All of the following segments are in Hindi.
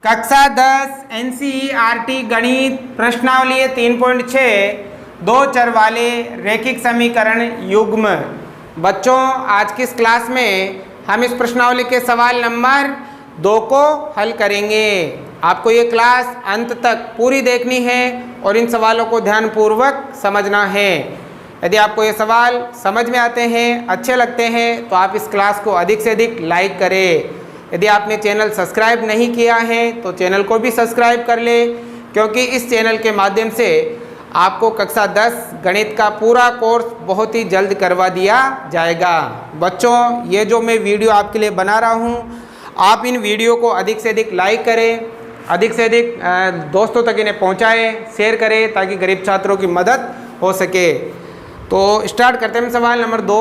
कक्षा 10 एनसीईआरटी गणित प्रश्नावली 3.6 दो चर वाले रैखिक समीकरण युग्म। बच्चों, आज की इस क्लास में हम इस प्रश्नावली के सवाल नंबर 2 को हल करेंगे। आपको ये क्लास अंत तक पूरी देखनी है और इन सवालों को ध्यानपूर्वक समझना है। यदि आपको ये सवाल समझ में आते हैं, अच्छे लगते हैं, तो आप इस क्लास को अधिक से अधिक लाइक करें। यदि आपने चैनल सब्सक्राइब नहीं किया है तो चैनल को भी सब्सक्राइब कर ले, क्योंकि इस चैनल के माध्यम से आपको कक्षा 10 गणित का पूरा कोर्स बहुत ही जल्द करवा दिया जाएगा। बच्चों, ये जो मैं वीडियो आपके लिए बना रहा हूँ, आप इन वीडियो को अधिक से अधिक लाइक करें, अधिक से अधिक दोस्तों तक इन्हें पहुँचाएँ, शेयर करें, ताकि गरीब छात्रों की मदद हो सके। तो स्टार्ट करते हैं सवाल नंबर 2।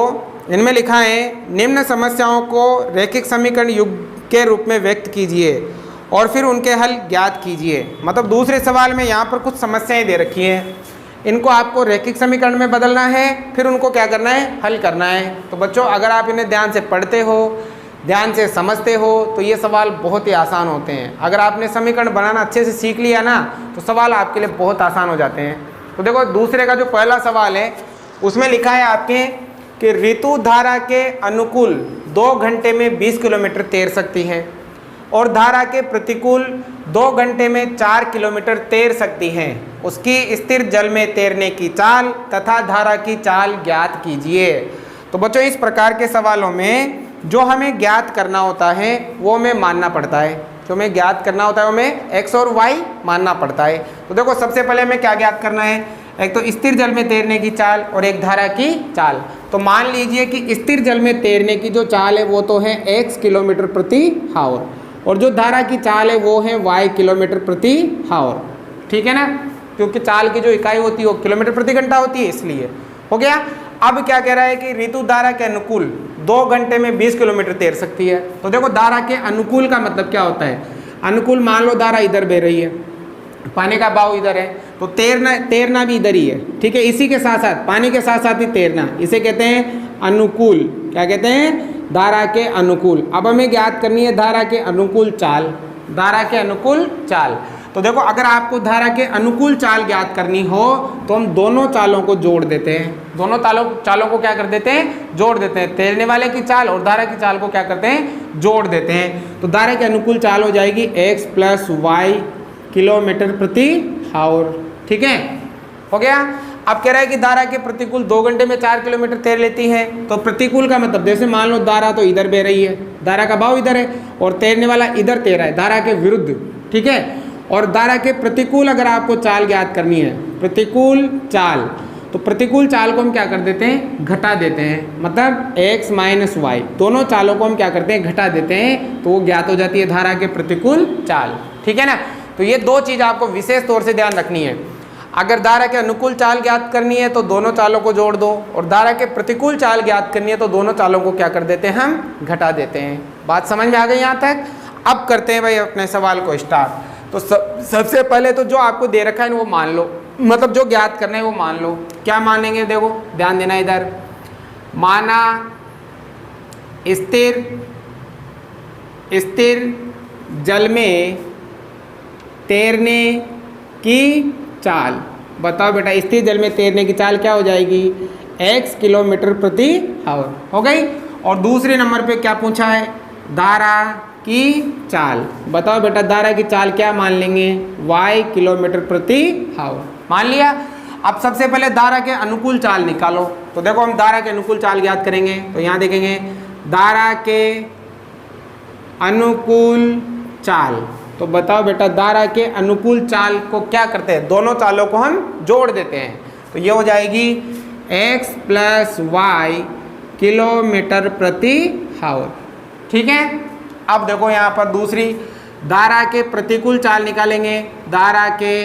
इनमें लिखा है, निम्न समस्याओं को रैखिक समीकरण युग्म के रूप में व्यक्त कीजिए और फिर उनके हल ज्ञात कीजिए। मतलब दूसरे सवाल में यहाँ पर कुछ समस्याएं दे रखी हैं, इनको आपको रैखिक समीकरण में बदलना है, फिर उनको क्या करना है, हल करना है। तो बच्चों, अगर आप इन्हें ध्यान से पढ़ते हो, ध्यान से समझते हो, तो ये सवाल बहुत ही आसान होते हैं। अगर आपने समीकरण बनाना अच्छे से सीख लिया ना, तो सवाल आपके लिए बहुत आसान हो जाते हैं। तो देखो, दूसरे का जो पहला सवाल है उसमें लिखा है आपके कि ऋतु धारा के अनुकूल 2 घंटे में 20 किलोमीटर तैर सकती है और धारा के प्रतिकूल 2 घंटे में 4 किलोमीटर तैर सकती है। उसकी स्थिर जल में तैरने की चाल तथा धारा की चाल ज्ञात कीजिए। तो बच्चों, इस प्रकार के सवालों में जो हमें ज्ञात करना होता है वो हमें मानना पड़ता है। जो हमें ज्ञात करना होता है वो हमें x और y मानना पड़ता है। तो देखो, सबसे पहले हमें क्या ज्ञात करना है, एक तो स्थिर जल में तैरने की चाल और एक धारा की चाल। तो मान लीजिए कि स्थिर जल में तैरने की जो चाल है वो तो है x किलोमीटर प्रति हावर, और जो धारा की चाल है वो है y किलोमीटर प्रति हावर। ठीक है ना, क्योंकि चाल की जो इकाई होती है वो किलोमीटर प्रति घंटा होती है, इसलिए हो गया। अब क्या कह रहा है कि ऋतु धारा के अनुकूल 2 घंटे में 20 किलोमीटर तैर सकती है। तो देखो, धारा के अनुकूल का मतलब क्या होता है, अनुकूल मान लो धारा इधर बह रही है, पानी का बहाव इधर है, तो तैरना भी इधर ही है। ठीक है, इसी के साथ साथ, पानी के साथ साथ ही तैरना, इसे कहते हैं अनुकूल। क्या कहते हैं, धारा के अनुकूल। अब हमें ज्ञात करनी है धारा के अनुकूल चाल, धारा के अनुकूल चाल। तो देखो, अगर आपको धारा के अनुकूल चाल ज्ञात करनी हो तो हम दोनों चालों को जोड़ देते हैं। दोनों चालों को क्या कर देते हैं, जोड़ देते हैं। तैरने वाले की चाल और धारा की चाल को क्या करते हैं, जोड़ देते हैं। तो धारा के अनुकूल चाल हो जाएगी x + y किलोमीटर प्रति हावर। ठीक है, हो गया। अब कह रहा है कि धारा के प्रतिकूल 2 घंटे में 4 किलोमीटर तैर लेती है। तो प्रतिकूल का मतलब, जैसे मान लो धारा तो इधर बह रही है, धारा का बहाव इधर है और तैरने वाला इधर तैर रहा है, धारा के विरुद्ध। ठीक है, और धारा के प्रतिकूल अगर आपको चाल ज्ञात करनी है, प्रतिकूल चाल, तो प्रतिकूल चाल को हम क्या कर देते हैं, घटा देते हैं। मतलब x - y, दोनों चालों को हम क्या करते हैं, घटा देते हैं, तो वो ज्ञात हो जाती है धारा के प्रतिकूल चाल। ठीक है ना। तो ये 2 चीज़ आपको विशेष तौर से ध्यान रखनी है। अगर धारा के अनुकूल चाल ज्ञात करनी है तो दोनों चालों को जोड़ दो, और धारा के प्रतिकूल चाल ज्ञात करनी है तो दोनों चालों को क्या कर देते हैं, हम घटा देते हैं। बात समझ में आ गई यहाँ तक। अब करते हैं भाई अपने सवाल को स्टार्ट। तो सबसे पहले तो जो आपको दे रखा है वो मान लो, मतलब जो ज्ञात करना है वो मान लो। क्या मानेंगे, देखो ध्यान देना इधर। माना स्थिर जल में तैरने की चाल। बताओ बेटा, स्थिर जल में तैरने की चाल क्या हो जाएगी, x किलोमीटर प्रति हावर हो गई। और दूसरे नंबर पे क्या पूछा है, धारा की चाल। बताओ बेटा, धारा की चाल क्या मान लेंगे, y किलोमीटर प्रति हावर मान लिया। अब सबसे पहले धारा के अनुकूल चाल निकालो। तो देखो, हम धारा के अनुकूल चाल ज्ञात करेंगे। तो यहाँ देखेंगे, धारा के अनुकूल चाल। तो बताओ बेटा, धारा के अनुकूल चाल को क्या करते हैं, दोनों चालों को हम जोड़ देते हैं। तो ये हो जाएगी x + y किलोमीटर प्रति हावर। ठीक है। अब देखो यहाँ पर दूसरी, धारा के प्रतिकूल चाल निकालेंगे। धारा के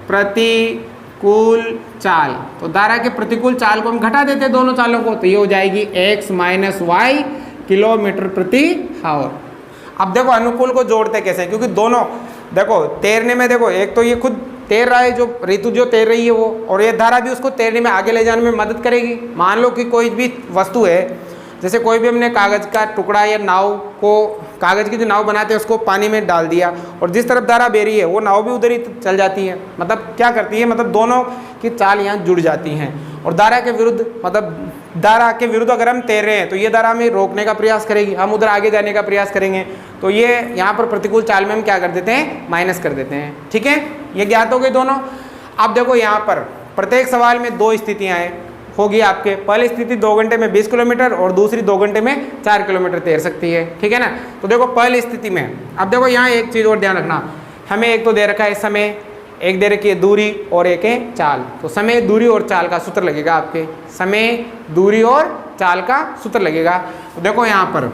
प्रतिकूल चाल, तो धारा के प्रतिकूल चाल को हम घटा देते हैं दोनों चालों को। तो ये हो जाएगी x - y किलोमीटर प्रति हावर। अब देखो, अनुकूल को जोड़ते कैसे, क्योंकि दोनों देखो तैरने में, देखो एक तो ये खुद तैर रहा है, जो ऋतु जो तैर रही है वो, और ये धारा भी उसको तैरने में आगे ले जाने में मदद करेगी। मान लो कि कोई भी वस्तु है, जैसे कोई भी हमने कागज़ का टुकड़ा या नाव को, कागज़ की जो नाव बनाते हैं उसको पानी में डाल दिया और जिस तरफ धारा बह रही है वो नाव भी उधर ही चल जाती है। मतलब क्या करती है, मतलब दोनों की चाल यहाँ जुड़ जाती हैं। और धारा के विरुद्ध, मतलब धारा के विरुद्ध अगर हम तैर रहे हैं तो ये धारा हमें रोकने का प्रयास करेगी, हम उधर आगे जाने का प्रयास करेंगे। तो ये यहाँ पर प्रतिकूल चाल में हम क्या कर देते हैं, माइनस कर देते हैं। ठीक है, ये ज्ञात हो गए दोनों। अब देखो यहाँ पर प्रत्येक सवाल में दो स्थितियाँ हैं होगी आपके। पहली स्थिति 2 घंटे में 20 किलोमीटर और दूसरी 2 घंटे में 4 किलोमीटर तैर सकती है। ठीक है ना। तो देखो पहली स्थिति में, अब देखो यहाँ एक चीज़ और ध्यान रखना, हमें एक तो दे रखा है समय, एक दे रखी है दूरी और एक है चाल। तो समय, दूरी और चाल का सूत्र लगेगा आपके, समय, दूरी और चाल का सूत्र लगेगा। तो देखो यहाँ पर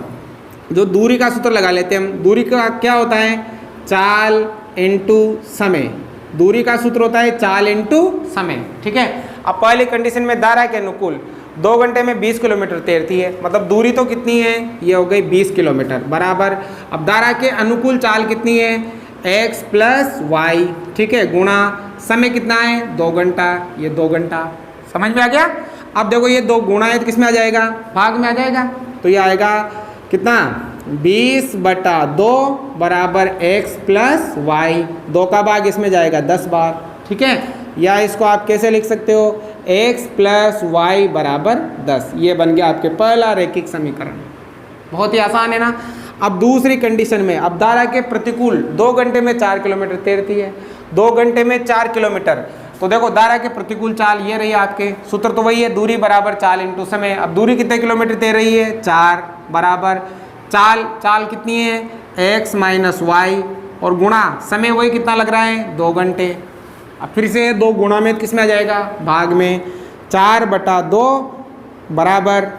जो दूरी का सूत्र लगा लेते हैं हम। दूरी का क्या होता है, चाल इंटू समय। दूरी का सूत्र होता है चाल इंटू समय। ठीक है। अब पहली कंडीशन में धारा के अनुकूल 2 घंटे में 20 किलोमीटर तैरती है, मतलब दूरी तो कितनी है, ये हो गई 20 किलोमीटर बराबर। अब धारा के अनुकूल चाल कितनी है, x प्लस वाई। ठीक है, गुणा समय कितना है 2 घंटा, ये 2 घंटा। समझ में आ गया। अब देखो ये 2 गुणा है तो किस में आ जाएगा, भाग में आ जाएगा। तो ये आएगा कितना, 20/2 बराबर x प्लस वाई। 2 का भाग इसमें जाएगा 10 बार। ठीक है, या इसको आप कैसे लिख सकते हो, x प्लस वाई बराबर 10। ये बन गया आपके पहला रैखिक समीकरण। बहुत ही आसान है ना। अब दूसरी कंडीशन में, अब धारा के प्रतिकूल 2 घंटे में 4 किलोमीटर तैरती है, 2 घंटे में 4 किलोमीटर। तो देखो धारा के प्रतिकूल चाल ये रही आपके, सूत्र तो वही है, दूरी बराबर चाल इंटू समय। अब दूरी कितने किलोमीटर तैर रही है, 4 बराबर चाल कितनी है, x माइनस वाई और गुणा समय वही कितना लग रहा है 2 घंटे। अब फिर से 2 गुणा में किस में आ जाएगा, भाग में। 4/2 बराबर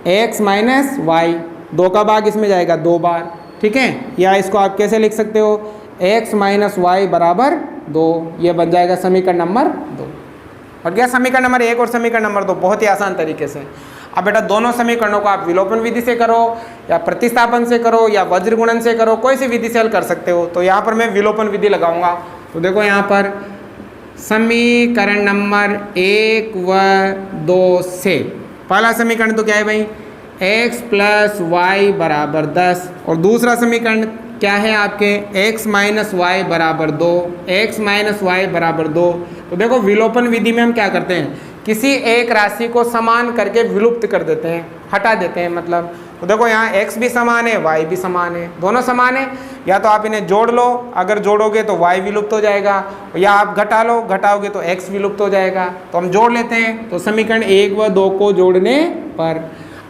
x माइनस वाई। 2 का भाग इसमें जाएगा 2 बार। ठीक है, या इसको आप कैसे लिख सकते हो, x माइनस वाई बराबर 2। ये बन जाएगा समीकरण नंबर 2। और क्या समीकरण नंबर 1 और समीकरण नंबर 2 बहुत ही आसान तरीके से। अब बेटा दोनों समीकरणों को आप विलोपन विधि से करो या प्रतिस्थापन से करो या वज्र गुणन से करो, कोई सी विधि से हल कर सकते हो। तो यहाँ पर मैं विलोपन विधि लगाऊंगा। तो देखो यहाँ पर समीकरण नंबर 1 व 2 से पहला समीकरण तो क्या है भाई, x प्लस वाई बराबर 10। और दूसरा समीकरण क्या है आपके, x माइनस वाई बराबर 2, x माइनस वाई बराबर 2। तो देखो विलोपन विधि में हम क्या करते हैं, किसी एक राशि को समान करके विलुप्त कर देते हैं, हटा देते हैं मतलब। तो देखो यहाँ x भी समान है, y भी समान है, दोनों समान है। या तो आप इन्हें जोड़ लो, अगर जोड़ोगे तो y विलुप्त हो जाएगा, या आप घटा लो, घटाओगे तो x विलुप्त हो जाएगा। तो हम जोड़ लेते हैं। तो समीकरण 1 व 2 को जोड़ने पर,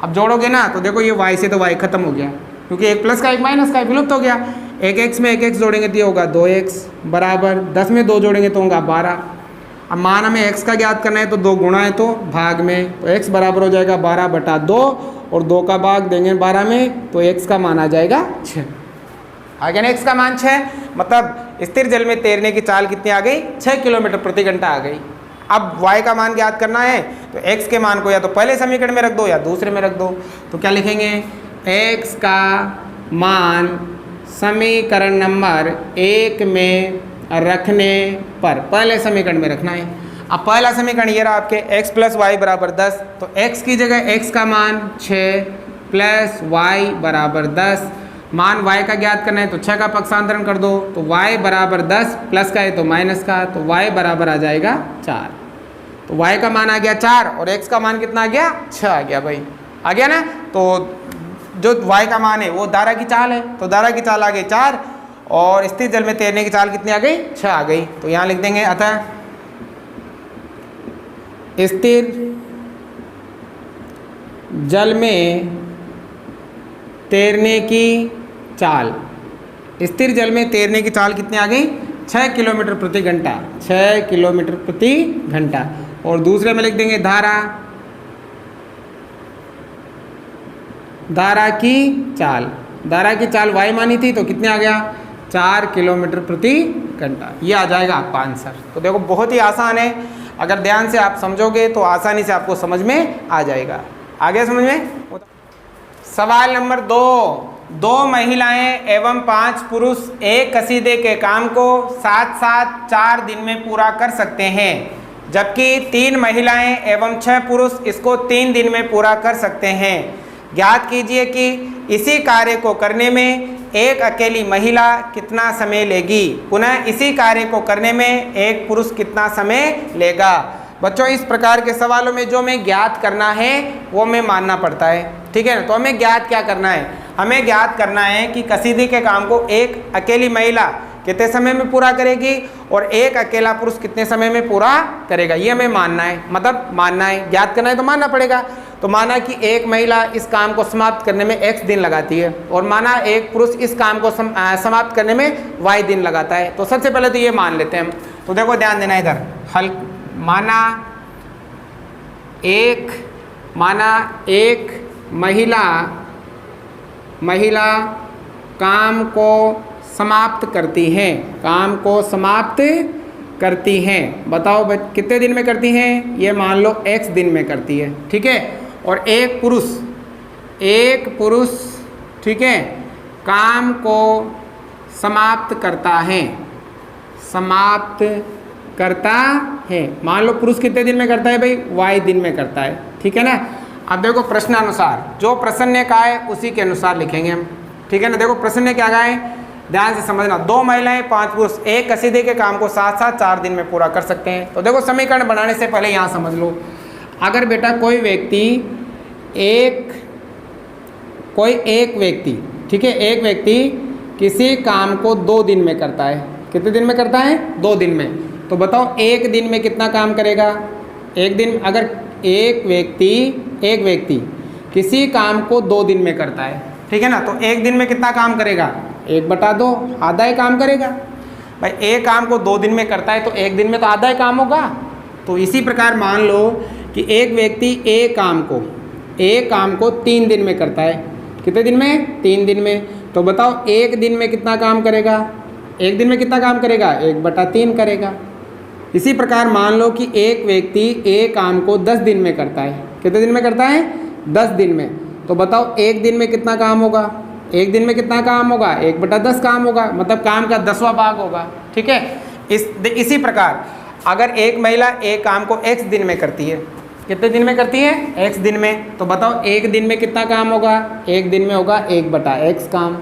अब जोड़ोगे ना तो देखो ये y से तो y खत्म हो गया, क्योंकि 1 प्लस का 1 माइनस का विलुप्त हो गया। एक x में एक x जोड़ेंगे तो ये होगा 2x बराबर 10 में 2 जोड़ेंगे तो होगा 12। अब मान हमें x का ज्ञात करना है तो 2 गुणा है तो भाग में, तो x बराबर हो जाएगा 12/2 और 2 का भाग देंगे 12 में तो x का मान आ जाएगा 6। आ गया ना x का मान 6। मतलब स्थिर जल में तैरने की चाल कितनी आ गई, 6 किलोमीटर प्रति घंटा आ गई। अब y का मान ज्ञात करना है तो x के मान को या तो पहले समीकरण में रख दो या दूसरे में रख दो। तो क्या लिखेंगे, x का मान समीकरण नंबर 1 में रखने पर, पहले समीकरण में रखना है। अब पहला समीकरण ये रहा आपके x प्लस वाई बराबर 10। तो x की जगह x का मान 6 प्लस y बराबर 10। मान y का ज्ञात करना है तो 6 का पक्षांतरण कर दो, तो y बराबर 10, प्लस का है तो माइनस का, तो y बराबर आ जाएगा 4। तो y का मान आ गया 4 और x का मान कितना आ गया, 6 आ गया भाई, आ गया ना। तो जो y का मान है वो धारा की चाल है, तो धारा की चाल आ गई 4 और स्थिर जल में तैरने की चाल कितनी आ गई, 6 आ गई। तो यहाँ लिख देंगे, अतः स्थिर जल में तैरने की चाल, स्थिर जल में तैरने की चाल कितनी आ गई, 6 किलोमीटर प्रति घंटा, 6 किलोमीटर प्रति घंटा। और दूसरे में लिख देंगे धारा की चाल, धारा की चाल y मानी थी तो कितने आ गया, 4 किलोमीटर प्रति घंटा। ये आ जाएगा आपका आंसर। तो देखो बहुत ही आसान है, अगर ध्यान से आप समझोगे तो आसानी से आपको समझ में आ जाएगा। आ गया समझ में। सवाल नंबर 2 महिलाएं एवं 5 पुरुष एक कसीदे के काम को साथ साथ 4 दिन में पूरा कर सकते हैं। जबकि 3 महिलाएं एवं 6 पुरुष इसको 3 दिन में पूरा कर सकते हैं। ज्ञात कीजिए कि इसी कार्य को करने में एक अकेली महिला कितना समय लेगी। पुनः इसी कार्य को करने में एक पुरुष कितना समय लेगा। बच्चों इस प्रकार के सवालों में जो हमें ज्ञात करना है वो हमें मानना पड़ता है, ठीक है ना। तो हमें ज्ञात क्या करना है, हमें ज्ञात करना है कि कसीदे के काम को एक अकेली महिला कितने समय में पूरा करेगी और एक अकेला पुरुष कितने समय में पूरा करेगा। ये हमें मानना है, मतलब मानना है, ज्ञात करना है तो मानना पड़ेगा। तो माना कि एक महिला इस काम को समाप्त करने में x दिन लगाती है और माना एक पुरुष इस काम को समाप्त करने में y दिन लगाता है। तो सबसे पहले तो ये मान लेते हैं हम। तो देखो ध्यान देना इधर, हल माना एक महिला काम को समाप्त करती हैं, काम को समाप्त करती हैं। बताओ कितने दिन में करती हैं, ये मान लो x दिन में करती है, ठीक है। और एक पुरुष ठीक है काम को समाप्त करता है, मान लो पुरुष कितने दिन में करता है भाई, y दिन में करता है, ठीक है ना। अब देखो प्रश्नानुसार, जो प्रश्न ने कहा है उसी के अनुसार लिखेंगे हम, ठीक है ना। देखो प्रश्न ने क्या कहा है, ध्यान से समझना। 2 महिलाएं 5 पुरुष एक कसीदे के काम को साथ साथ 4 दिन में पूरा कर सकते हैं। तो देखो समीकरण बनाने से पहले यहाँ समझ लो, अगर बेटा कोई एक व्यक्ति ठीक है, एक व्यक्ति किसी काम को 2 दिन में करता है, कितने दिन में करता है, 2 दिन में। तो बताओ एक दिन में कितना काम करेगा। एक दिन, अगर एक व्यक्ति किसी काम को 2 दिन में करता है, ठीक है ना, तो एक दिन में कितना काम करेगा, 1/2, आधा ही काम करेगा। भाई एक काम को 2 दिन में करता है तो एक दिन में तो आधा ही काम होगा। तो इसी प्रकार मान लो कि एक व्यक्ति एक काम को 3 दिन में करता है, कितने दिन में, 3 दिन में। तो बताओ एक दिन में कितना काम करेगा, एक दिन में कितना काम करेगा, 1/3 करेगा। इसी प्रकार मान लो कि एक व्यक्ति एक काम को 10 दिन में करता है, कितने दिन में करता है, 10 दिन में। तो बताओ एक दिन में कितना काम होगा, एक दिन में कितना काम होगा, 1/10 काम होगा, मतलब काम का 10वां भाग होगा, ठीक है। इसी प्रकार अगर एक महिला एक काम को x दिन में करती है, कितने दिन में करती है, x दिन में। तो बताओ एक दिन में कितना काम होगा, एक दिन में होगा 1/x काम,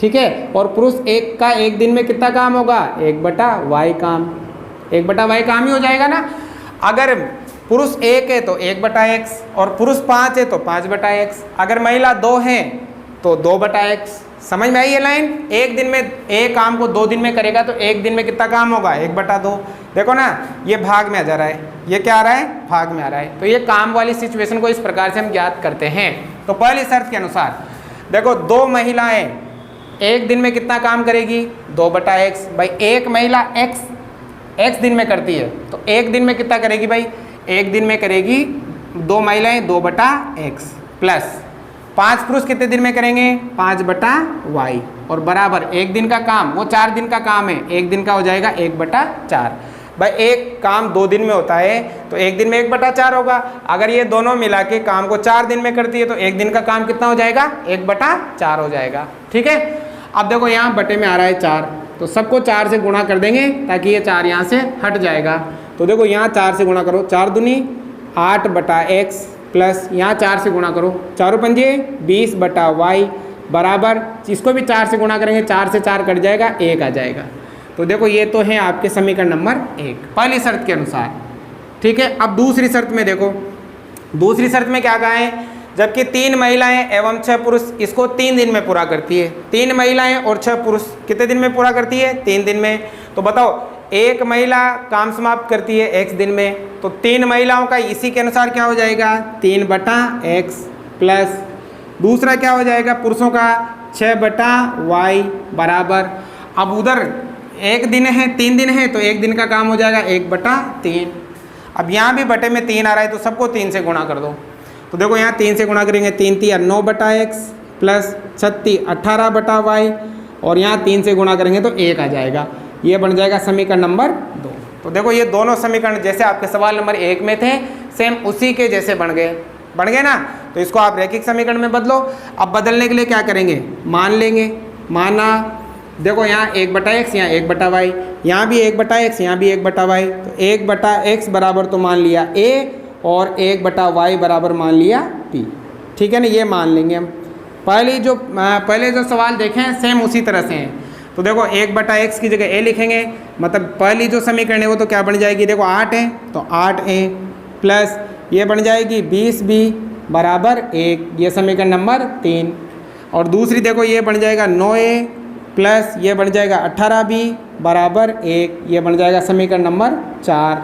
ठीक है। और पुरुष एक दिन में कितना काम होगा, 1/y काम, 1/y काम ही हो जाएगा ना। अगर पुरुष 1 है तो 1/x और पुरुष 5 है तो 5/x, अगर महिला 2 है तो 2/x। समझ में आई ये लाइन। एक दिन में एक काम को 2 दिन में करेगा तो एक दिन में कितना काम होगा, 1/2। देखो ना ये भाग में आ जा रहा है, ये क्या आ रहा है, भाग में आ रहा है। तो ये काम वाली सिचुएशन को इस प्रकार से हम ज्ञात करते हैं। तो पहली शर्त के अनुसार देखो 2 महिलाएं एक दिन में कितना काम करेगी, 2/x। भाई एक महिला x दिन में करती है तो एक दिन में कितना करेगी भाई, एक दिन में करेगी 2 महिलाएं 2/x प्लस 5 पुरुष कितने दिन में करेंगे, 5/y और बराबर एक दिन का काम, वो 4 दिन का काम है, एक दिन का हो जाएगा 1/4। भाई एक काम 2 दिन में होता है तो एक दिन में 1/4 होगा। अगर ये दोनों मिला के काम को 4 दिन में करती है तो एक दिन का काम कितना हो जाएगा, 1/4 हो जाएगा, ठीक है। अब देखो यहाँ बटे में आ रहा है 4, तो सबको 4 से गुणा कर देंगे ताकि ये 4 यहाँ से हट जाएगा। तो देखो यहाँ 4 से गुणा करो, 4 दूनी 8/x प्लस यहाँ 4 से गुणा करो, 4 पंजे 20/y बराबर, इसको भी 4 से गुणा करेंगे, 4 से 4 कट जाएगा, 1 आ जाएगा। तो देखो ये तो है आपके समीकरण नंबर 1 पहली शर्त के अनुसार, ठीक है। अब दूसरी शर्त में देखो, दूसरी शर्त में क्या कहा है, जबकि 3 महिलाएं एवं 6 पुरुष इसको 3 दिन में पूरा करती है। 3 महिलाएं और 6 पुरुष कितने दिन में पूरा करती है, 3 दिन में। तो बताओ एक महिला काम समाप्त करती है x दिन में, तो 3 महिलाओं का इसी के अनुसार क्या हो जाएगा, 3/x प्लस दूसरा क्या हो जाएगा पुरुषों का 6/y बराबर। अब उधर एक दिन है 3 दिन है तो एक दिन का काम हो जाएगा 1/3। अब यहाँ भी बटे में 3 आ रहा है तो सबको 3 से गुणा कर दो। तो देखो यहाँ 3 से गुणा करेंगे, 3 3 9/x प्लस 36 18/y और यहाँ 3 से गुणा करेंगे तो 1 आ जाएगा। ये बन जाएगा समीकरण नंबर 2। तो देखो ये दोनों समीकरण जैसे आपके सवाल नंबर 1 में थे सेम उसी के जैसे बन गए ना। तो इसको आप रैखिक समीकरण में बदलो। अब बदलने के लिए क्या करेंगे, मान लेंगे, माना देखो यहाँ 1/x, यहाँ 1/y, यहाँ भी 1/x, यहाँ भी 1/y, तो 1/x बराबर तो मान लिया a और 1/y बराबर मान लिया p। ठीक है ना, ये मान लेंगे हम। पहले जो सवाल देखे हैं सेम उसी तरह से हैं। तो देखो 1/x की जगह a लिखेंगे, मतलब पहली जो समीकरण है वो तो क्या बन जाएगी, देखो 8 है तो 8a प्लस ये बन जाएगी 20b बराबर 1, ये समीकरण नंबर 3। और दूसरी देखो ये बन जाएगा 9a प्लस ये बन जाएगा 18b बराबर 1, ये बन जाएगा समीकरण नंबर 4।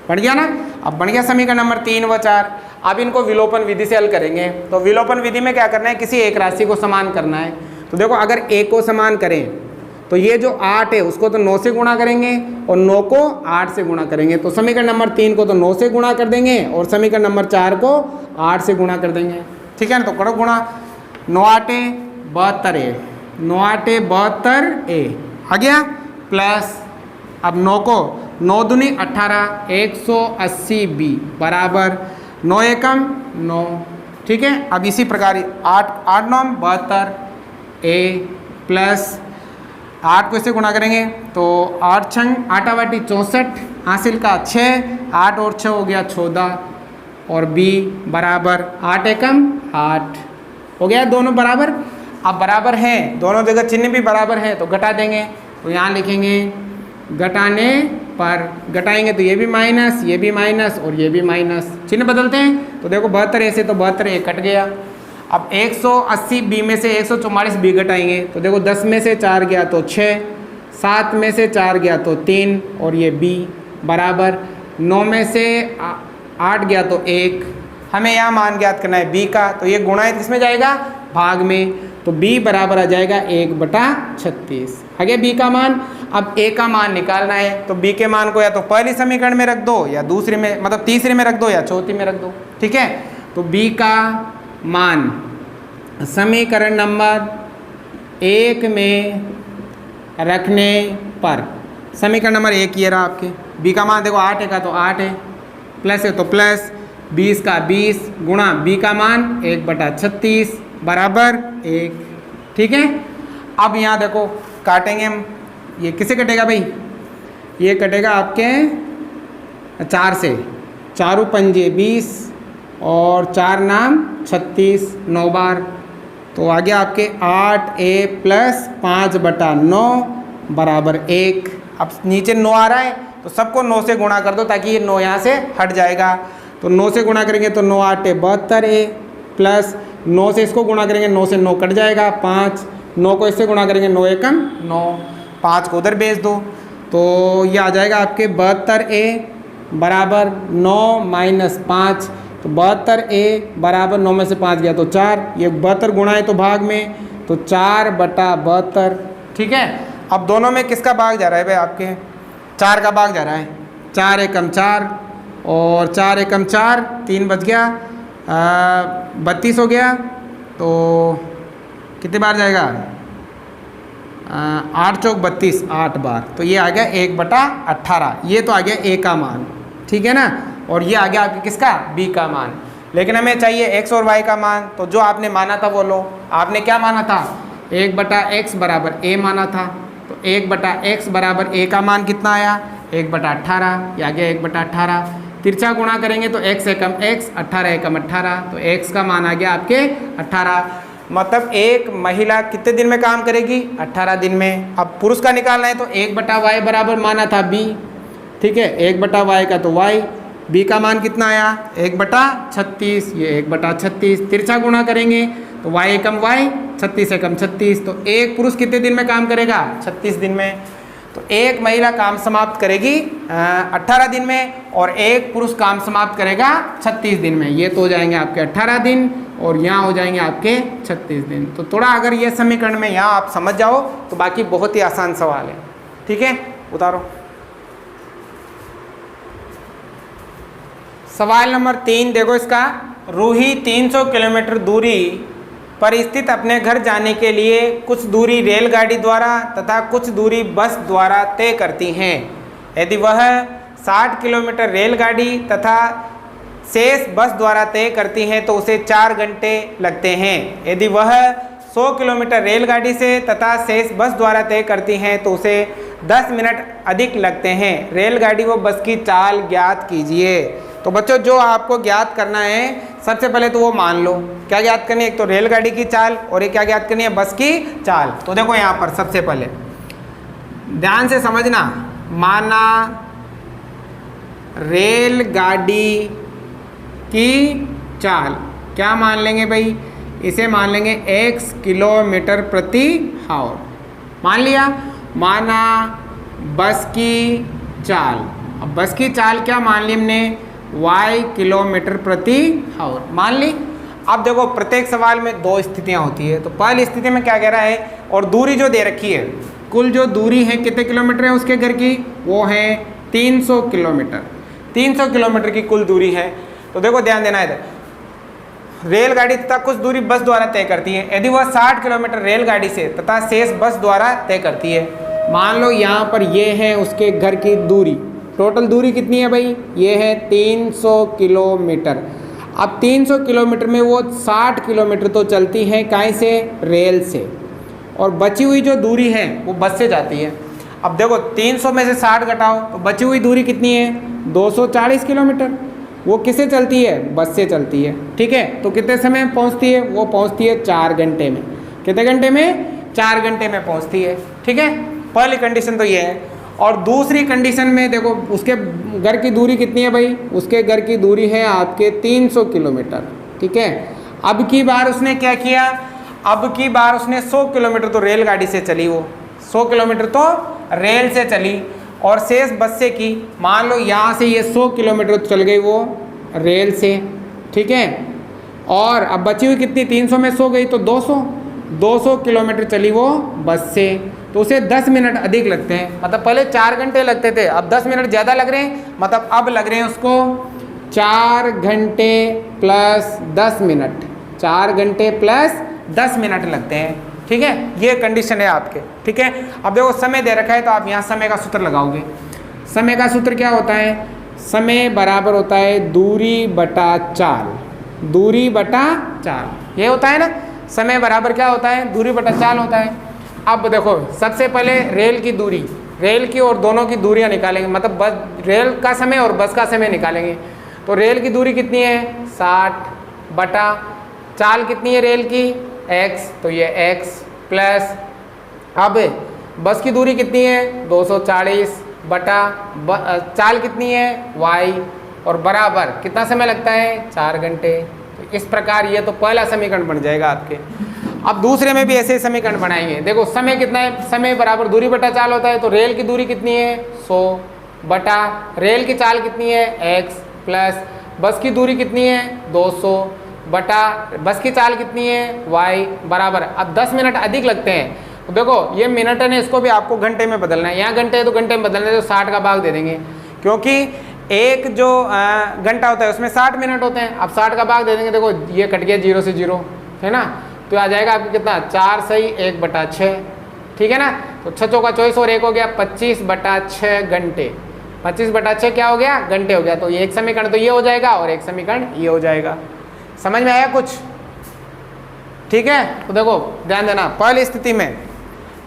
बन गया ना। अब बन गया समीकरण नंबर 3 व 4। अब इनको विलोपन विधि से हल करेंगे। तो विलोपन विधि में क्या करना है, किसी एक राशि को समान करना है। तो देखो अगर a को समान करें तो ये जो 8 है उसको तो 9 से गुणा करेंगे और 9 को 8 से गुणा करेंगे, तो समीकरण नंबर 3 को तो 9 से गुणा कर देंगे और समीकरण नंबर 4 को 8 से गुणा कर देंगे। ठीक है ना, तो करो गुणा। 9 8 72a, 9 8 72a आ गया, प्लस अब 9 को 9 दूनी 18 180b बराबर 9 एकम 9। ठीक है, अब इसी प्रकार 8 8 9 72a प्लस 8 को इससे गुणा करेंगे तो 8 छंग 8 वाटी 64 हासिल का 6, 8 और 6 हो गया 14 और b बराबर 8 एकम 8 हो गया, दोनों बराबर। अब बराबर है, दोनों जगह चिन्ह भी बराबर है तो घटा देंगे। तो यहाँ लिखेंगे घटाने पर, घटाएंगे तो ये भी माइनस, ये भी माइनस और ये भी माइनस, चिन्ह बदलते हैं। तो देखो 72 से तो 72 कट गया। अब 180b में से 144b घटाएंगे तो देखो 10 में से 4 गया तो 6, 7 में से 4 गया तो 3 और ये b बराबर 9 में से 8 गया तो 1। हमें यहाँ मान ज्ञात करना है b का, तो ये गुणा किसमें जाएगा, भाग में, तो b बराबर आ जाएगा 1/36 आ गया b का मान। अब a का मान निकालना है तो b के मान को या तो पहली समीकरण में रख दो या दूसरे में, मतलब तीसरे में रख दो या चौथी में रख दो। ठीक है, तो b का मान समीकरण नंबर 1 में रखने पर, समीकरण नंबर 1 ये रहा आपके, b का मान देखो 8 है का तो 8 है, प्लस है तो प्लस, 20 का 20 गुणा b का मान 1/36 बराबर 1। ठीक है, अब यहाँ देखो काटेंगे हम, ये किसे कटेगा भाई, ये कटेगा आपके 4 से, 4 पंजे 20 और 4 नाम 36, 9 बार, तो आ गया आपके 8a प्लस 5/9 बराबर 1। अब नीचे 9 आ रहा है तो सबको 9 से गुणा कर दो ताकि ये 9 यहाँ से हट जाएगा। तो 9 से गुणा करेंगे तो 9 8 72a प्लस 9 से इसको गुणा करेंगे, 9 से 9 कट जाएगा 5, 9 को इससे गुणा करेंगे 9 एकम 9, 5 को उधर भेज दो तो ये आ जाएगा आपके 72a बराबर 9 माइनस 5, तो 72a बराबर 9 में से 5 गया तो 4, ये 72 गुणा है तो भाग में, तो 4/72। ठीक है, अब दोनों में किसका भाग जा रहा है भाई, आपके 4 का भाग जा रहा है, 4 एकम 4 और 4 एकम 4, 3 बच गया, 32 हो गया। तो कितने बार जाएगा, 8 चौक 32, 8 बार, तो ये आ गया 1/18, ये तो आ गया a का मान। ठीक है ना, और ये आ गया आपके किसका, b का मान। लेकिन हमें चाहिए x और y का मान, तो जो आपने माना था वो लो। आपने क्या माना था, 1/x बराबर a माना था, तो 1/x बराबर a का मान कितना आया, 1/18, ये आ गया 1/18। तिरछा गुणा करेंगे तो x एकम x, 18 एकम 18, तो x का मान आ गया आपके 18। मतलब एक महिला कितने दिन में काम करेगी, 18 दिन में। अब पुरुष का निकालना है तो 1/y बराबर माना था b। ठीक है, 1/y का तो y, b का मान कितना आया 1/36, ये 1/36। तिरछा गुणा करेंगे तो y एकम y, 36 एकम 36, तो एक पुरुष कितने दिन में काम करेगा, 36 दिन में। तो एक महिला काम समाप्त करेगी 18 दिन में और एक पुरुष काम समाप्त करेगा 36 दिन में। ये तो हो जाएंगे आपके 18 दिन और यहाँ हो जाएंगे आपके 36 दिन। तो थोड़ा अगर ये समीकरण में यहाँ आप समझ जाओ तो बाकी बहुत ही आसान सवाल है। ठीक है, उतारो। सवाल नंबर 3 देखो इसका, रूही 300 किलोमीटर दूरी पर स्थित अपने घर जाने के लिए कुछ दूरी रेलगाड़ी द्वारा तथा कुछ दूरी बस द्वारा तय करती हैं। यदि वह 60 किलोमीटर रेलगाड़ी तथा शेष बस द्वारा तय करती हैं तो उसे 4 घंटे लगते हैं। यदि वह 100 किलोमीटर रेलगाड़ी से तथा शेष बस द्वारा तय करती हैं तो उसे 10 मिनट अधिक लगते हैं। रेलगाड़ी व बस की चाल ज्ञात कीजिए। तो बच्चों जो आपको ज्ञात करना है सबसे पहले तो वो मान लो, क्या ज्ञात करनी है, एक तो रेलगाड़ी की चाल और एक क्या ज्ञात करनी है, बस की चाल। तो देखो यहाँ पर सबसे पहले ध्यान से समझना, माना रेलगाड़ी की चाल क्या मान लेंगे भाई, इसे मान लेंगे x किलोमीटर प्रति आवर, मान लिया। माना बस की चाल, अब बस की चाल क्या मान ली हमने, y किलोमीटर प्रति आवर मान ली। अब देखो प्रत्येक सवाल में दो स्थितियां होती है, तो पहली स्थिति में क्या कह रहा है, और दूरी जो दे रखी है, कुल जो दूरी है कितने किलोमीटर है उसके घर की, वो है 300 किलोमीटर। 300 किलोमीटर की कुल दूरी है। तो देखो ध्यान देना है, रेलगाड़ी तथा कुछ दूरी बस द्वारा तय करती है। यदि वह 60 किलोमीटर रेलगाड़ी से तथा शेष बस द्वारा तय करती है, मान लो यहाँ पर ये है उसके घर की दूरी, टोटल दूरी कितनी है भाई, ये है 300 किलोमीटर। अब 300 किलोमीटर में वो 60 किलोमीटर तो चलती है काहे से, रेल से, और बची हुई जो दूरी है वो बस से जाती है। अब देखो 300 में से 60 घटाओ तो बची हुई दूरी कितनी है, 240 किलोमीटर। वो किससे चलती है, बस से चलती है। ठीक है, तो कितने समय में पहुंचती है, वो पहुंचती है 4 घंटे में। कितने घंटे में, 4 घंटे में पहुंचती है। ठीक है, पहली कंडीशन तो ये है। और दूसरी कंडीशन में देखो उसके घर की दूरी कितनी है भाई, उसके घर की दूरी है आपके 300 किलोमीटर। ठीक है, अब की बार उसने क्या किया, अब की बार उसने 100 किलोमीटर तो रेलगाड़ी से चली, वो 100 किलोमीटर तो रेल से चली और शेष बस से की। मान लो यहाँ से ये 100 किलोमीटर चल गई वो रेल से। ठीक है, और अब बची हुई कितनी, 300 में 100 गई तो 200 किलोमीटर चली वो बस से, तो उसे 10 मिनट अधिक लगते हैं। मतलब पहले 4 घंटे लगते थे, अब 10 मिनट ज़्यादा लग रहे हैं, मतलब अब लग रहे हैं उसको 4 घंटे प्लस 10 मिनट, 4 घंटे प्लस 10 मिनट लगते हैं। ठीक है, ये कंडीशन है आपके। ठीक है, अब देखो समय दे रखा है तो आप यहाँ समय का सूत्र लगाओगे। समय का सूत्र क्या होता है, समय बराबर होता है दूरी बटा चाल, दूरी बटा चाल, ये होता है ना। समय बराबर क्या होता है, दूरी बटा चाल होता है। अब देखो सबसे पहले रेल की दूरी, रेल की और दोनों की दूरियां निकालेंगे, मतलब बस रेल का समय और बस का समय निकालेंगे। तो रेल की दूरी कितनी है, 60 बटा चाल कितनी है रेल की, x, तो ये x प्लस, अब बस की दूरी कितनी है 240 बटा चाल कितनी है y, और बराबर कितना समय लगता है 4 घंटे। तो इस प्रकार ये तो पहला समीकरण बन जाएगा आपके। अब दूसरे में भी ऐसे समीकरण बनाएंगे। देखो समय कितना है, समय बराबर दूरी बटा चाल होता है, तो रेल की दूरी कितनी है 100 बटा रेल की चाल कितनी है x प्लस बस की दूरी कितनी है 200 बटा बस की चाल कितनी है y बराबर। अब 10 मिनट अधिक लगते हैं, तो देखो ये मिनट है, इसको भी आपको घंटे में बदलना है। यहाँ घंटे है तो घंटे में बदलना है, तो 60 का भाग दे देंगे, क्योंकि एक जो घंटा होता है उसमें 60 मिनट होते हैं। अब 60 का भाग दे देंगे, देखो ये कट गया 0 से 0, है ना, तो आ जाएगा आपको कितना 4 सही 1 बटा 6। ठीक है ना, तो 6 चौका 24 और 1 हो गया 25 बटा 6 घंटे। 25 बटा 6 क्या हो गया, घंटे हो गया। तो ये एक समीकरण तो ये हो जाएगा और एक समीकरण ये हो जाएगा। समझ में आया कुछ? ठीक है, तो देखो ध्यान देना, पहली स्थिति में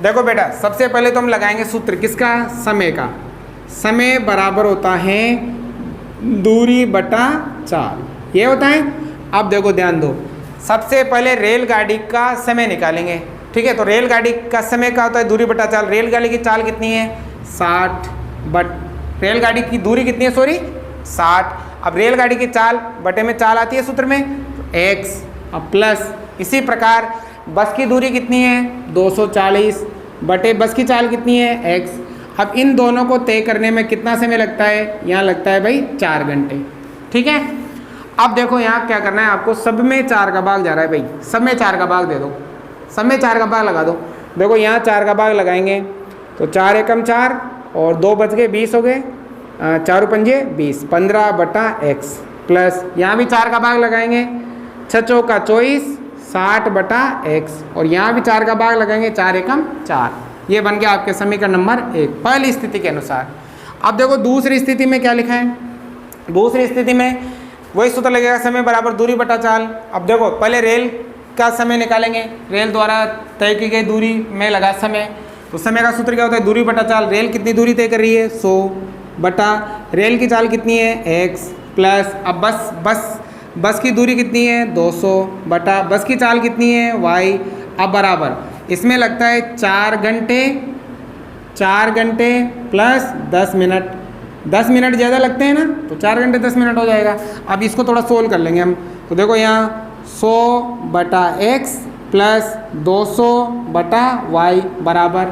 देखो बेटा, सबसे पहले तो हम लगाएंगे सूत्र किसका, समय का। समय बराबर होता है दूरी बटा चाल, ये होता है। अब देखो ध्यान दो, सबसे पहले रेलगाड़ी का समय निकालेंगे। ठीक है, तो रेलगाड़ी का समय क्या होता है, दूरी बटा चाल। रेलगाड़ी की चाल कितनी है 60 बट रेलगाड़ी की दूरी कितनी है, सॉरी 60। अब रेलगाड़ी की चाल बटे में चाल आती है सूत्र में, तो x, अब प्लस इसी प्रकार बस की दूरी कितनी है 240 बटे बस की चाल कितनी है x। अब इन दोनों को तय करने में कितना समय लगता है, यहाँ लगता है भाई 4 घंटे। ठीक है, अब देखो यहाँ क्या करना है आपको, सब में 4 का भाग जा रहा है भाई, सब में 4 का भाग दे दो, सब में 4 का भाग लगा दो। देखो यहाँ 4 का भाग लगाएंगे तो 4 एकम 4 और 2 बच गए 20 हो गए, 4 पंजे 20, 15 बटा x प्लस यहाँ भी 4 का भाग लगाएंगे, 6 चौका 24, 60 बटा x, और यहाँ भी 4 का भाग लगाएंगे, 4 एकम 4। ये बन गया आपके समीकरण नंबर 1 पहली स्थिति के अनुसार। अब देखो दूसरी स्थिति में क्या लिखा है, दूसरी स्थिति में वही सूत्र लगेगा, समय बराबर दूरी बटा चाल। अब देखो पहले रेल क्या समय निकालेंगे? रेल द्वारा तय की गई दूरी में लगा समय। तो समय का सूत्र क्या होता है? दूरी बटा चाल। रेल कितनी दूरी तय कर रही है? 100 बटा रेल की चाल कितनी है? x प्लस अब बस की दूरी कितनी है? 200 बटा बस की चाल कितनी है? y। अब बराबर इसमें लगता है 4 घंटे प्लस 10 मिनट। 10 मिनट ज़्यादा लगते हैं ना, तो 4 घंटे 10 मिनट हो जाएगा। अब इसको थोड़ा सोल्व कर लेंगे हम। तो देखो यहाँ 100 बटा x प्लस 200 बटा y बराबर,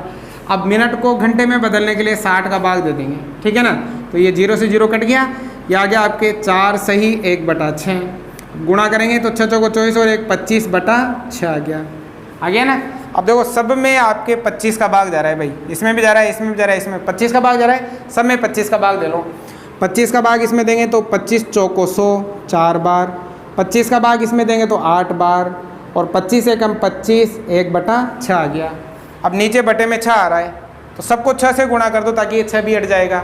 अब मिनट को घंटे में बदलने के लिए 60 का भाग दे देंगे, ठीक है ना। तो ये 0 से 0 कट गया, ये आ गया आपके 4 सही 1 बटा 6। गुणा करेंगे तो 6 चौको 24 और 1 25 बटा 6 आ गया ना। अब देखो सब में आपके 25 का भाग जा रहा है भाई, इसमें भी जा रहा है, इसमें भी जा रहा है, इसमें 25 का भाग जा रहा है, सब में 25 का भाग दे लो। 25 का भाग इसमें देंगे तो 25 चौको 100 4 बार, 25 का भाग इसमें देंगे तो 8 बार, और 25 से कम 25 1 बटा 6 आ गया। अब नीचे बटे में 6 आ रहा है, तो सबको 6 से गुणा कर दो ताकि ये 6 भी हट जाएगा,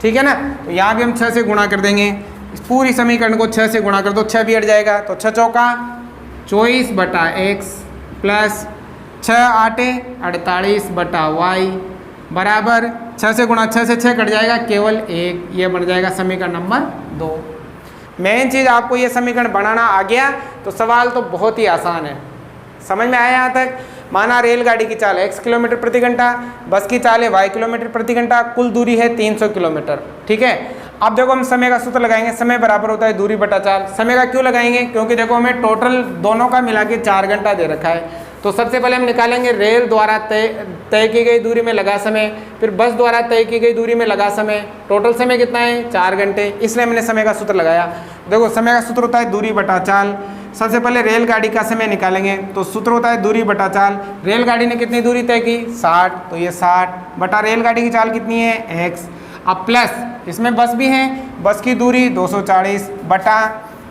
ठीक है ना। तो यहाँ भी हम 6 से गुणा कर देंगे, इस पूरी समीकरण को 6 से गुणा कर दो, 6 भी हट जाएगा। तो 6 चौका 24 बटा x प्लस 6 आटे 48 बटा y बराबर 6 से गुणा 6 से 6 कट जाएगा, केवल 1, ये बन जाएगा समीकरण नंबर 2। मेन चीज़ आपको ये समीकरण बनाना आ गया तो सवाल तो बहुत ही आसान है। समझ में आया यहाँ तक? माना रेलगाड़ी की चाल x किलोमीटर प्रति घंटा, बस की चाल है y किलोमीटर प्रति घंटा, कुल दूरी है 300 किलोमीटर, ठीक है। अब देखो हम समय का सूत्र लगाएंगे, समय बराबर होता है दूरी बटा चाल। समय का क्यों लगाएंगे? क्योंकि देखो हमें टोटल दोनों का मिला के 4 घंटा दे रखा है। तो सबसे पहले हम निकालेंगे रेल द्वारा तय की गई दूरी में लगा समय, फिर बस द्वारा तय की गई दूरी में लगा समय। टोटल समय कितना है? 4 घंटे, इसलिए मैंने समय का सूत्र लगाया। देखो समय का सूत्र होता है दूरी बटा चाल। सबसे पहले रेलगाड़ी का समय निकालेंगे, तो सूत्र होता है दूरी बटा चाल। रेलगाड़ी ने कितनी दूरी तय की? 60, तो ये 60 बटा रेलगाड़ी की चाल कितनी है? x। अब प्लस इसमें बस भी है, बस की दूरी 240 बटा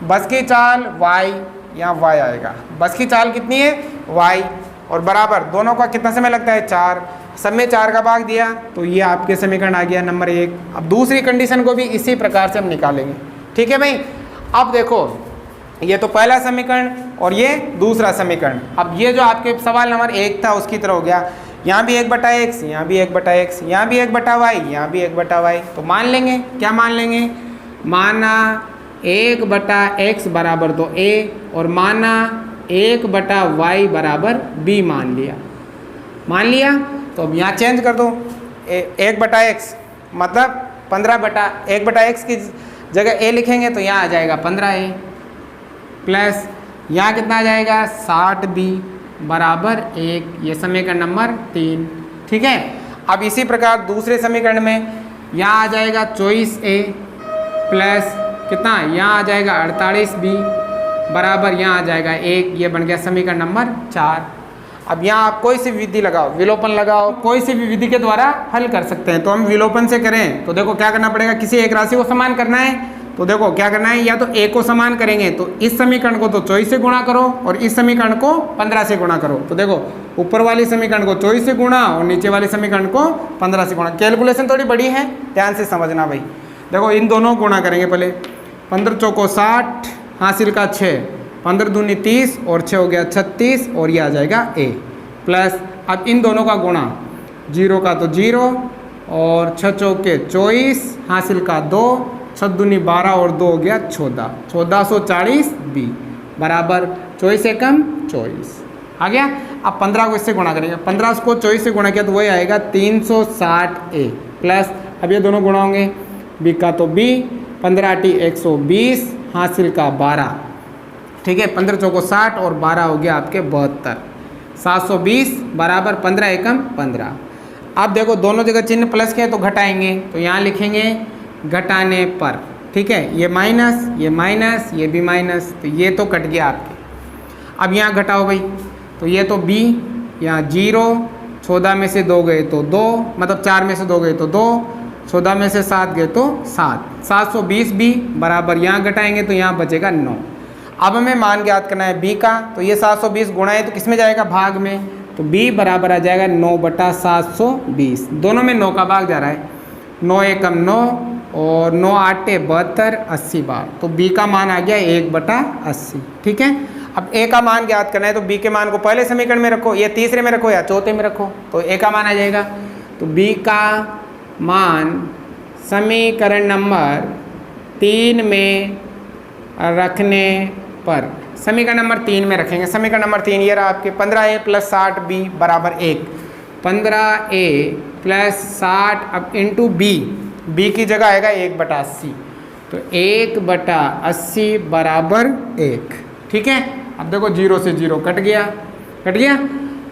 बस की चाल y, यहाँ y आएगा, बस की चाल कितनी है? y, और बराबर दोनों का कितना समय लगता है? 4, सब में 4 का भाग दिया, तो ये आपके समीकरण आ गया नंबर 1। अब दूसरी कंडीशन को भी इसी प्रकार से हम निकालेंगे, ठीक है भाई। अब देखो ये तो पहला समीकरण और ये दूसरा समीकरण। अब ये जो आपके सवाल नंबर 1 था उसकी तरह हो गया, यहाँ भी 1 बटा x, यहाँ भी 1 बटा x, यहाँ भी 1 बटा y, यहाँ भी 1 बटा y। तो मान लेंगे, क्या मान लेंगे? माना 1 बटा x बराबर तो a, और माना 1 बटा y बराबर b मान लिया। तो अब यहाँ चेंज कर दो, 1 बटा x मतलब 15 बटा 1 बटा x की जगह a लिखेंगे तो यहाँ आ जाएगा 15a, प्लस यहाँ कितना आ जाएगा? 60b बराबर 1, ये समीकरण नंबर 3, ठीक है। अब इसी प्रकार दूसरे समीकरण में यहाँ आ जाएगा 24a प्लस कितना? यहाँ आ जाएगा 48b बराबर यहाँ आ जाएगा 1, ये बन गया समीकरण नंबर 4। अब यहाँ आप कोई सी विधि लगाओ, विलोपन लगाओ, कोई सी भी विधि के द्वारा हल कर सकते हैं। तो हम विलोपन से करें तो देखो क्या करना पड़ेगा, किसी एक राशि को समान करना है तो देखो क्या करना है, या तो a को समान करेंगे तो इस समीकरण को तो 24 से गुणा करो और इस समीकरण को 15 से गुणा करो। तो देखो ऊपर वाली समीकरण को 24 से गुणा और नीचे वाले समीकरण को 15 से गुणा। कैलकुलेशन थोड़ी बड़ी है, ध्यान से समझना भाई। देखो इन दोनों गुणा करेंगे पहले, 15 चौको 60 हासिल का 6, 15 दूनी 30 और 6 हो गया 36, और ये आ जाएगा a प्लस अब इन दोनों का गुणा, 0 का तो 0 और 6 चौके 24 हासिल का 2, 6 दूनी 12 और 2 हो गया 14, 1440b बराबर 24 से कम 24 आ गया। अब 15 को इससे गुणा करेंगे, 15 को 24 से गुणा किया तो वही आएगा 360a प्लस अब ये दोनों गुणा होंगे, b का तो b, 15 टी 120 हासिल का 12, ठीक है। 15 चौको 60 और 12 हो गया आपके 72, 720 बराबर 15 एकम 15। अब देखो दोनों जगह चिन्ह प्लस के तो घटाएंगे, तो यहाँ लिखेंगे घटाने पर, ठीक है। ये माइनस ये भी माइनस, तो ये तो कट गया आपके। अब यहाँ घटाओ भाई, तो ये तो b, यहाँ 0, 14 में से 2 गए तो 2, मतलब 4 में से 2 गए तो 2, 14 में से 7 गए तो 7, 720b बराबर यहाँ घटाएंगे तो यहाँ बचेगा 9। अब हमें मान ज्ञात करना है b का, तो ये 720 गुणा है तो किस में जाएगा? भाग में। तो b बराबर आ जाएगा 9 बटा 720, दोनों में 9 का भाग जा रहा है, 9 एकम 9 और 9 आटे 72, 80 बार, तो b का मान आ गया 1 बटा 80, ठीक है। अब ए का मान ज्ञात करना है तो बी के मान को पहले समीकरण में रखो, ये तीसरे में रखो या चौथे में रखो, तो ए का मान आ जाएगा। तो बी का मान समीकरण नंबर 3 में रखने पर, समीकरण नंबर 3 में रखेंगे। समीकरण नंबर 3 ये रहा आपके 15a + 60b बराबर 1। 15a + 60 अब इंटू बी की जगह आएगा 1/80, तो 1/80 बराबर 1। ठीक है, अब देखो 0 से 0 कट गया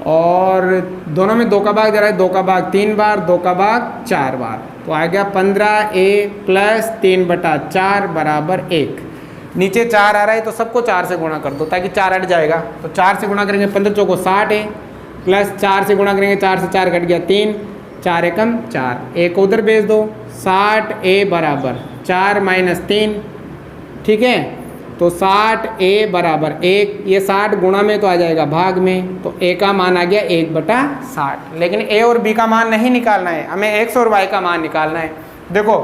और दोनों में 2 का भाग जा रहा है, 2 का भाग 3 बार, 2 का भाग 4 बार, तो आ गया 15a + 3/4 बराबर 1। नीचे 4 आ रहा है तो सबको 4 से गुणा कर दो ताकि 4 हट जाएगा, तो 4 से गुणा करेंगे 15 चौको 60 है, प्लस 4 से गुणा करेंगे 4 से 4 कट गया 3, 4 एकम 4, 1 उधर भेज दो। 60a बराबर 4 - 3, ठीक है, तो 60a बराबर 1, ये 60 गुणा में तो आ जाएगा भाग में, तो a का मान आ गया 1/60। लेकिन a और b का मान नहीं निकालना है, हमें x और y का मान निकालना है। देखो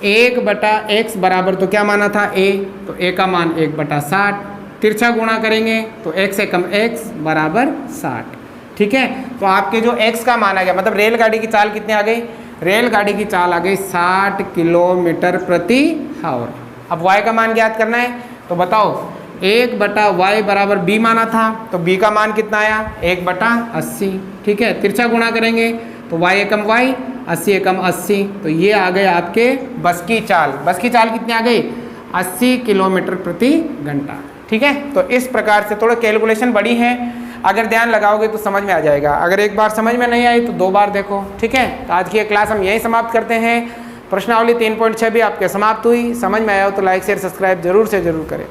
1/x बराबर तो क्या माना था a, तो a का मान 1/60, तिरछा गुणा करेंगे तो x एकम x बराबर 60। ठीक है, तो आपके जो x का मान आ गया, मतलब रेलगाड़ी की चाल कितनी आ गई, रेलगाड़ी की चाल आ गई 60 किलोमीटर प्रति आवर। अब y का मान ज्ञात करना है, तो बताओ 1/y बराबर b माना था, तो b का मान कितना आया 1/80। ठीक है, तिरछा गुणा करेंगे तो y एकम y, 80 एकम 80, तो ये आ गए आपके बस की चाल। बस की चाल कितनी आ गई 80 किलोमीटर प्रति घंटा। ठीक है, तो इस प्रकार से थोड़ा कैलकुलेशन बड़ी है, अगर ध्यान लगाओगे तो समझ में आ जाएगा, अगर एक बार समझ में नहीं आई तो 2 बार देखो। ठीक है, तो आज की ये क्लास हम यहीं समाप्त करते हैं। प्रश्नावली 3.6 भी आपके समाप्त हुई। समझ में आया हो तो लाइक शेयर सब्सक्राइब जरूर से जरूर करें।